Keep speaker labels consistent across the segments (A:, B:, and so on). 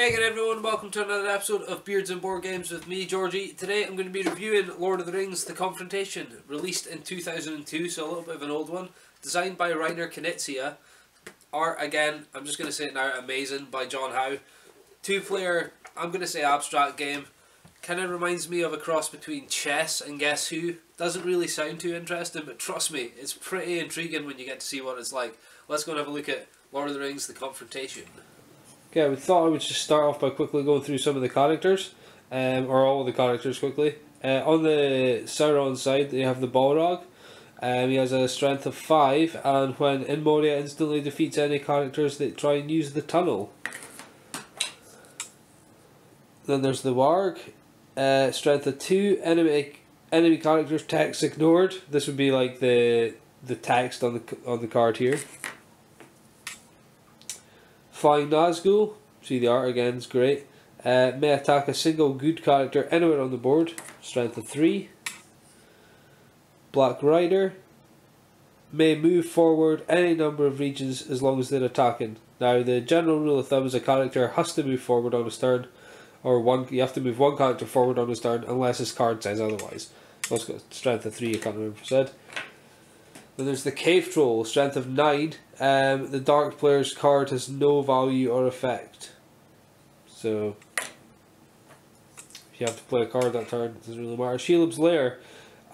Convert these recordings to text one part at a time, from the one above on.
A: Hey again everyone, welcome to another episode of Beards and Board Games with me, Georgie. Today I'm going to be reviewing Lord of the Rings the Confrontation, released in 2002, so a little bit of an old one. Designed by Reiner Knizia. Art, again, I'm just going to say it now, amazing, by John Howe. Two-player, I'm going to say abstract game. Kind of reminds me of a cross between chess and Guess Who. Doesn't really sound too interesting, but trust me, it's pretty intriguing when you get to see what it's like. Let's go and have a look at Lord of the Rings the Confrontation.
B: Okay, we thought I would just start off by quickly going through some of the characters, or all of the characters quickly. On the Sauron side, you have the Balrog. He has a strength of 5, and when in Moria, instantly defeats any characters that try and use the tunnel. Then there's the Warg, strength of 2. Enemy characters text ignored. This would be like the text on the card here. Flying Nazgul, see the art again, it's great. May attack a single good character anywhere on the board, strength of 3. Black Rider, may move forward any number of regions as long as they're attacking. Now the general rule of thumb is a character has to move forward on his turn, or you have to move one character forward on his turn unless his card says otherwise. Let's go strength of 3, I can't remember what I said. Then there's the Cave Troll, strength of 9. The Dark player's card has no value or effect. So, if you have to play a card that turn, it doesn't really matter. Shelob's Lair.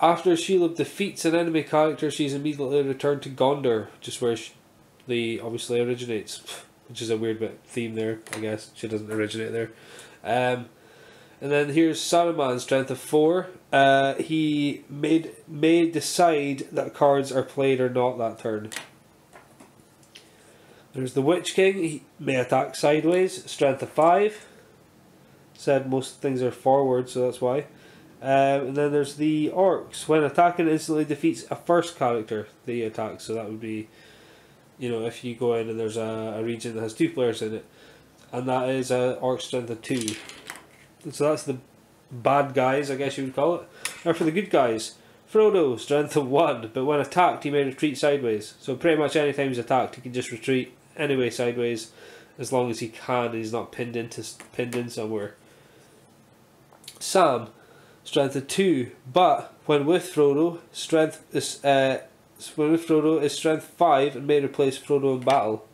B: After Shelob defeats an enemy character, she's immediately returned to Gondor, just where she obviously originates. Which is a weird bit theme there, I guess. She doesn't originate there. And then here's Saruman, strength of 4. He may decide that cards are played or not that turn. There's the Witch King. He may attack sideways, strength of 5. Said most things are forward, so that's why. And then there's the Orcs. When attacking, instantly defeats a first character that he attacks. So that would be, if you go in and there's a region that has 2 players in it. And that is an Orc strength of 2. So that's the bad guys, I guess you would call it. Now for the good guys, Frodo, strength of 1, but when attacked he may retreat sideways. So pretty much any time he's attacked he can just retreat anyway sideways as long as he can and he's not pinned in somewhere. Sam, strength of 2, but when with Frodo, strength is strength 5 and may replace Frodo in battle.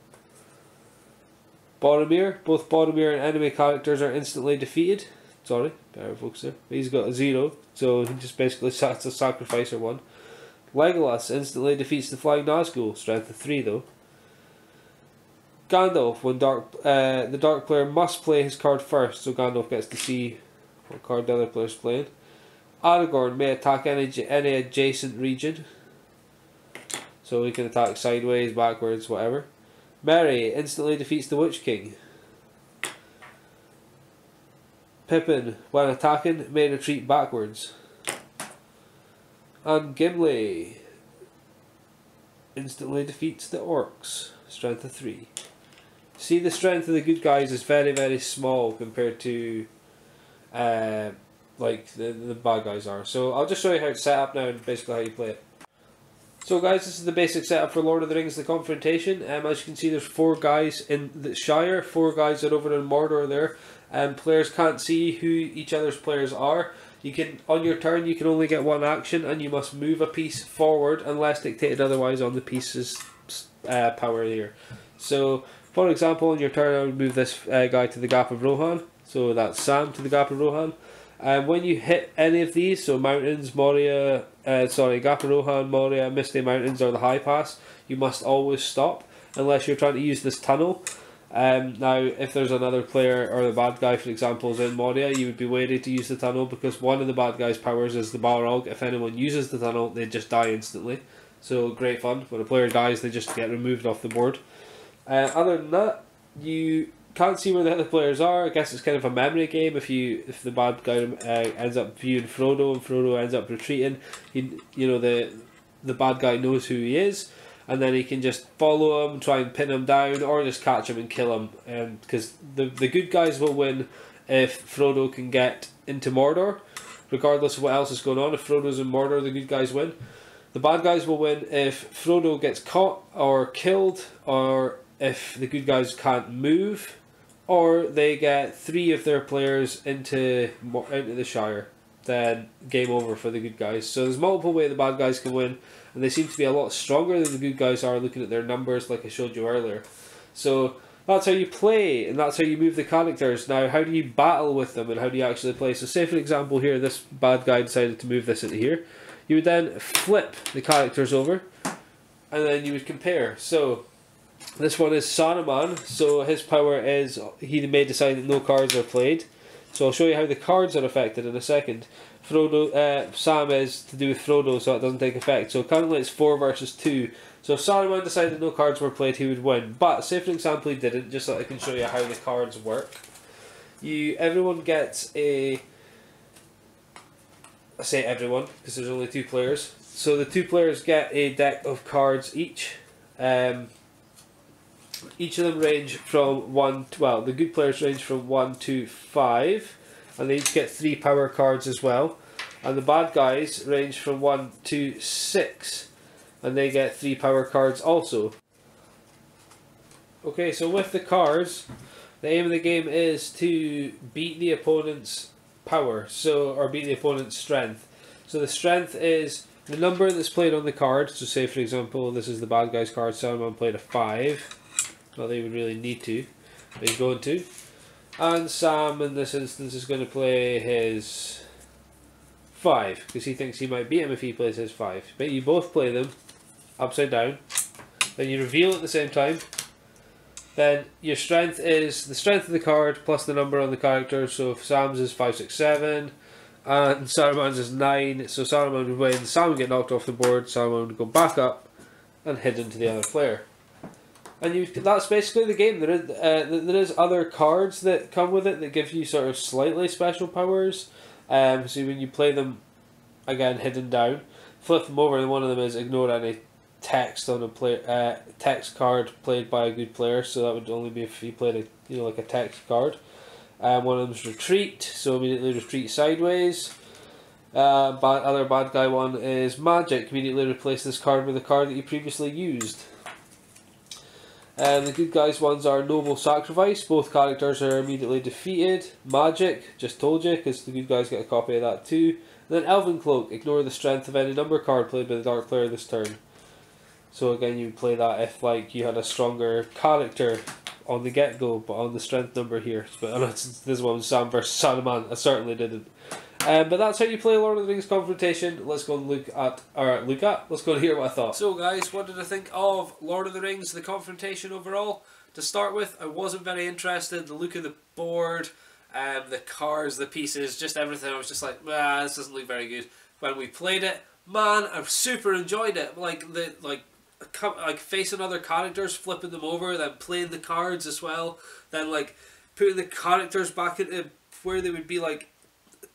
B: Boromir, both Boromir and enemy characters are instantly defeated. Sorry, better focus there. He's got a 0, so he just basically sets a sacrifice or 1. Legolas instantly defeats the Flying Nazgul, strength of 3 though. Gandalf, when the Dark player must play his card first, so Gandalf gets to see what card the other player's playing. Aragorn may attack any adjacent region, so he can attack sideways, backwards, whatever. Merry instantly defeats the Witch King. Pippin, when attacking, may retreat backwards. And Gimli instantly defeats the Orcs, strength of 3. See, the strength of the good guys is very, very small compared to like the bad guys are. So I'll just show you how it's set up now and basically how you play it. So guys, this is the basic setup for Lord of the Rings the Confrontation. As you can see, there's 4 guys in the Shire, 4 guys are over in Mordor there. Players can't see who each other's players are. You can, on your turn, you can only get 1 action and you must move a piece forward unless dictated otherwise on the piece's power here. So, for example, on your turn I would move this guy to the Gap of Rohan. So that's Sam to the Gap of Rohan. When you hit any of these, so mountains, Moria, Gap of Rohan, Moria, Misty Mountains or the High Pass, you must always stop unless you're trying to use this tunnel. Now, if there's another player or the bad guy, for example, is in Moria, you would be wary to use the tunnel because one of the bad guy's powers is the Balrog. If anyone uses the tunnel, they just die instantly. So great fun. When a player dies, they just get removed off the board. Other than that, you can't see where the other players are. I guess it's kind of a memory game. If the bad guy ends up viewing Frodo and Frodo ends up retreating, the bad guy knows who he is. And then he can just follow him, try and pin him down, or just catch him and kill him. Because the good guys will win if Frodo can get into Mordor, regardless of what else is going on. If Frodo's in Mordor, the good guys win. The bad guys will win if Frodo gets caught or killed, or if the good guys can't move, or they get 3 of their players into the Shire, then game over for the good guys. So there's multiple ways the bad guys can win, and they seem to be a lot stronger than the good guys are looking at their numbers, like I showed you earlier. So that's how you play, and that's how you move the characters. Now, how do you battle with them, and how do you actually play? So say for example here, this bad guy decided to move this into here. You would then flip the characters over, and then you would compare. So this one is Saruman, so his power is, he may decide that no cards are played. So I'll show you how the cards are affected in a second. Frodo, Sam is to do with Frodo, so it doesn't take effect. So currently it's 4 versus 2. So if Saruman decided no cards were played, he would win. But say for example he didn't, just so I can show you how the cards work. Everyone gets a... I say everyone, because there's only 2 players. So the 2 players get a deck of cards each. Each of them range from 1 to, well, the good players range from 1 to 5. And they each get 3 power cards as well. And the bad guys range from 1 to 6. And they get 3 power cards also. Okay, so with the cards, the aim of the game is to beat the opponent's power, or beat the opponent's strength. So the strength is the number that's played on the card. So say for example, this is the bad guy's card, Saruman played a 5. Not that he would really need to, but he's going to. And Sam in this instance is going to play his 5, because he thinks he might beat him if he plays his 5. But you both play them upside down, then you reveal at the same time. Then your strength is the strength of the card plus the number on the character. So if Sam's is 5, 6, 7 and Saruman's is 9, so Saruman would win, Sam would get knocked off the board, Saruman would go back up and hidden to the other player. And that's basically the game. There is other cards that come with it that give you sort of slightly special powers. So when you play them, again hidden down, flip them over, and one of them is ignore any text on a text card played by a good player. So that would only be if you played like a text card. One of them is retreat, so immediately retreat sideways. Other bad guy one is magic. Immediately replace this card with a card that you previously used. The good guys ones are noble sacrifice. Both characters are immediately defeated. Magic, just told you, because the good guys get a copy of that too. And then elven cloak, ignore the strength of any number card played by the dark player this turn. So again, you would play that if like you had a stronger character on the get-go, but on the strength number here. But this one was Sam versus Saruman. I certainly didn't. But that's how you play Lord of the Rings Confrontation. Let's go and let's go and hear what I thought. So guys, what did I think of Lord of the Rings the Confrontation overall? To start with, I wasn't very interested. The look of the board, the cards, the pieces, just everything. I was just like, this doesn't look very good. When we played it, man, I super enjoyed it. Like facing other characters, flipping them over, then playing the cards as well, then like putting the characters back into where they would be like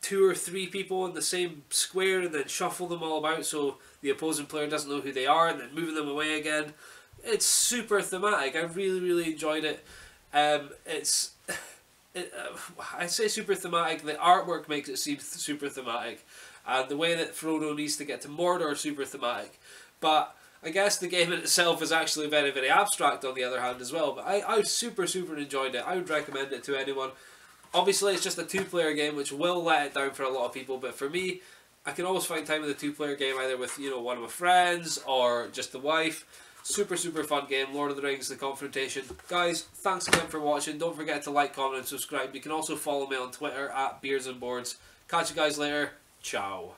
B: 2 or 3 people in the same square, and then shuffle them all about so the opposing player doesn't know who they are, and then moving them away again. It's super thematic. I really enjoyed it. I say super thematic. The artwork makes it seem super thematic, and the way that Frodo needs to get to Mordor is super thematic. But I guess the game in itself is actually very abstract on the other hand as well. But I super enjoyed it. I would recommend it to anyone. Obviously it's just a 2-player game, which will let it down for a lot of people, but for me, I can always find time in the 2-player game either with one of my friends or just the wife. Super fun game, Lord of the Rings the Confrontation. Guys, thanks again for watching. Don't forget to like, comment and subscribe. You can also follow me on Twitter at Beards and Boards. Catch you guys later. Ciao.